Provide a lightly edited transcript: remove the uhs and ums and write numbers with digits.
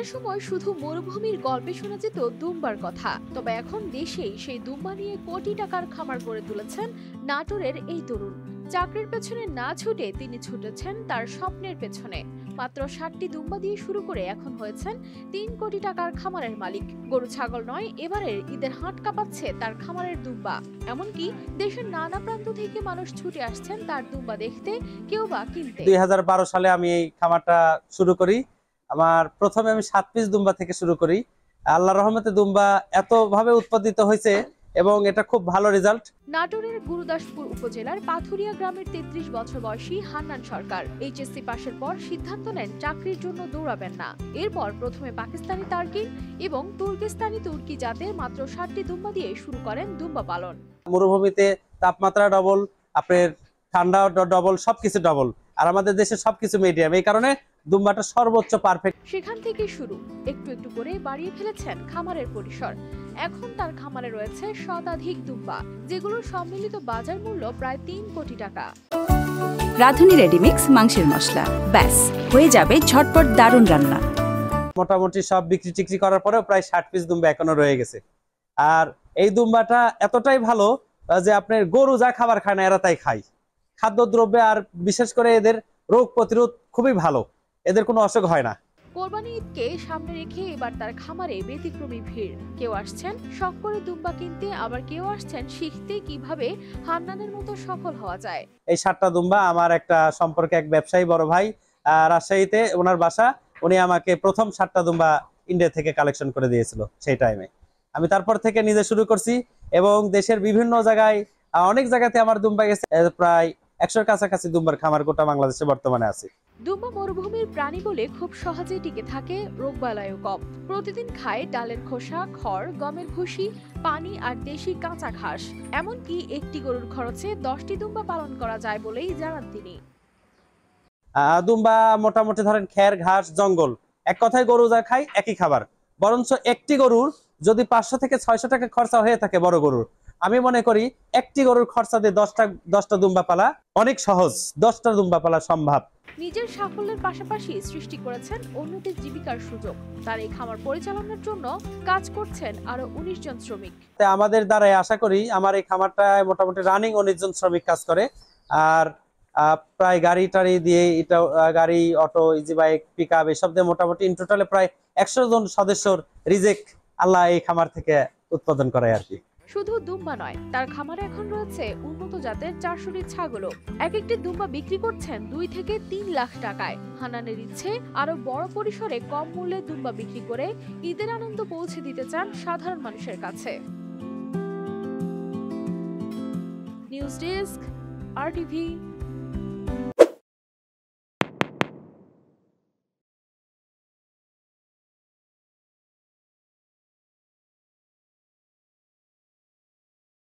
একটা সময় শুধু মরুভূমির গল্পে শোনা যেত দুম্বার কথা, তবে এখন দেশেই সেই দুম্বা নিয়ে কোটি টাকার খামার গড়ে তুলেছেন নাটোরের এই তরুণ। চাকরির পেছনে না ছুটে তিনি ছুটেছেন তার স্বপ্নের পেছনে। মাত্র 60টি দুম্বা দিয়ে শুরু করে এখন হয়েছেন 3 কোটি টাকার খামারের মালিক। গরু ছাগল নয়, এবারের ঈদের হাট কাঁপাচ্ছে তার খামারের দুম্বা। এমনকি দেশের নানা প্রান্ত থেকে মানুষ ছুটে আসছেন তার দুম্বা দেখতে, কেউ বা কিনতে। 2012 সালে আমি এই খামারটা শুরু করি। আমার প্রথমে আমি 7 পিস দুম্বা থেকে শুরু করি। আল্লাহর রহমতে দুম্বা এতভাবে উৎপাদিত হয়েছে এবং এটা খুব ভালো রেজাল্ট। নাটোরের গুরুদাসপুর উপজেলার পাথুরিয়া গ্রামের 33 বছর বয়সী হান্নান সরকার এইচএসসি পাশের পর সিদ্ধান্ত নেন চাকরির জন্য দৌড়াবেন না। এরপর প্রথমে পাকিস্তানি তার্কিন এবং তুর্কিস্তানি তুর্কি জাতের মাত্র 60টি দুম্বা দিয়ে শুরু করেন দুম্বা পালন। মরুভূমিতে তাপমাত্রা ডবল, আপনার ঠান্ডা ডবল, সবকিছু ডবল, আর আমাদের দেশে সবকিছু মিডিয়াম, এই কারণে দুম্বাটা সর্বোচ্চ পারফেক্ট। সেখান থেকে শুরু, একটু একটু করে বাড়িয়ে ফেলেছেন খামারের পরিসর। এখন তার খামারে রয়েছে শতাধিক দুম্বা, যেগুলোর সম্মিলিত বাজার মূল্য প্রায় 3 কোটি টাকা। রাঁধুনি রেডিমিক্স মাংসের মশলা, ব্যাস হয়ে যাবে ঝটপট দারুণ রান্না। মোটামুটি সব বিক্রি টিক্রি করার পরেও প্রায় 60 পিস দুম্বা এখনো রয়ে গেছে। আর এই দুম্বাটা এতটাই ভালো যে আপনার গরু যা খাবার খায় না এরা তাই খায়। খাদ্যদ্রব্যে আর বিশেষ করে এদের রোগ প্রতিরোধ খুবই ভালো, এদের কোনো অসুখ হয় না। কোরবানি ঈদকে সামনে রেখে এবার তার খামারে ব্যতিক্রমী ভিড়। কেউ আসছেন শখ করে দুম্বা কিনতে, আবার কেউ আসছেন শিখতে কিভাবে হান্নানের মতো সফল হওয়া যায়। এই 7টা দুম্বা আমার একটা সম্পর্কে এক ব্যবসায়ী বড় ভাই, রাজশাহীতে ওনার বাসা, উনি আমাকে প্রথম 7টা দুম্বা ইন্ডিয়া থেকে কালেকশন করে দিয়েছিল সেই টাইমে। আমি তারপর থেকে নিজে শুরু করছি এবং দেশের বিভিন্ন জায়গায় অনেক জায়গাতে আমার দুম্বা গেছে। প্রায় 100-র কাছাকাছি দুম্বার খামার গোটা বাংলাদেশে বর্তমানে আছে। দুম্বা মরুভূমির প্রাণী বলে খুব সহজে টিকে থাকে, রোগবালাইও কম। প্রতিদিন খায় ডালের খোসা, খড়, গমের ভুসি, পানি আর দেশি কাঁচা ঘাস। এমনকি একটি গরুর খরচে 10টি দুম্বা পালন করা যায় বলেই জানান তিনি। দুম্বা মোটামুটি ধরেন খের, ঘাস, জঙ্গল, এক কথায় গরু যা খায় একই খাবার। বরঞ্চ একটি গরুর যদি 500 থেকে 600 টাকা খরচা হয়ে থাকে বড় গরুর, আমি মনে করি একটি গরুর খরচা দিয়ে 10টা দুম্বা পালা অনেক সহজ, 10টা দুম্বা পালা সম্ভব। নিজের সাফল্যের পাশাপাশি সৃষ্টি করেছেন অন্যদের জীবিকার সুযোগ। তার এই খামার পরিচালনার জন্য কাজ করছেন আরো 19 জন শ্রমিক। আমাদের দ্বারাই আশা করি আমার এই খামারটায় মোটামুটি রানিং 19 জন শ্রমিক কাজ করে। আর প্রায় গাড়ি টাড়ি দিয়ে এটা গাড়ি, অটো, ইজি বাইক, পিকআপ এসব দিয়ে মোটামুটি ইন টোটালে প্রায় 100 জন সদস্যর রিজেক আল্লাহ এই খামার থেকে উৎপাদন করে আর কি। শুধু দুম্বা নয়, তার খামারে এখন রয়েছে উন্নত জাতের 400টি ছাগলও। এক একটি দুম্বা বিক্রি করছেন 2 থেকে 3 লাখ টাকায়। হান্নানের ইচ্ছে আরো বড় পরিসরে কম মূল্যে দুম্বা বিক্রি করে ঈদের আনন্দ পৌঁছে দিতে চান সাধারণ মানুষের কাছে। News desk, RTV।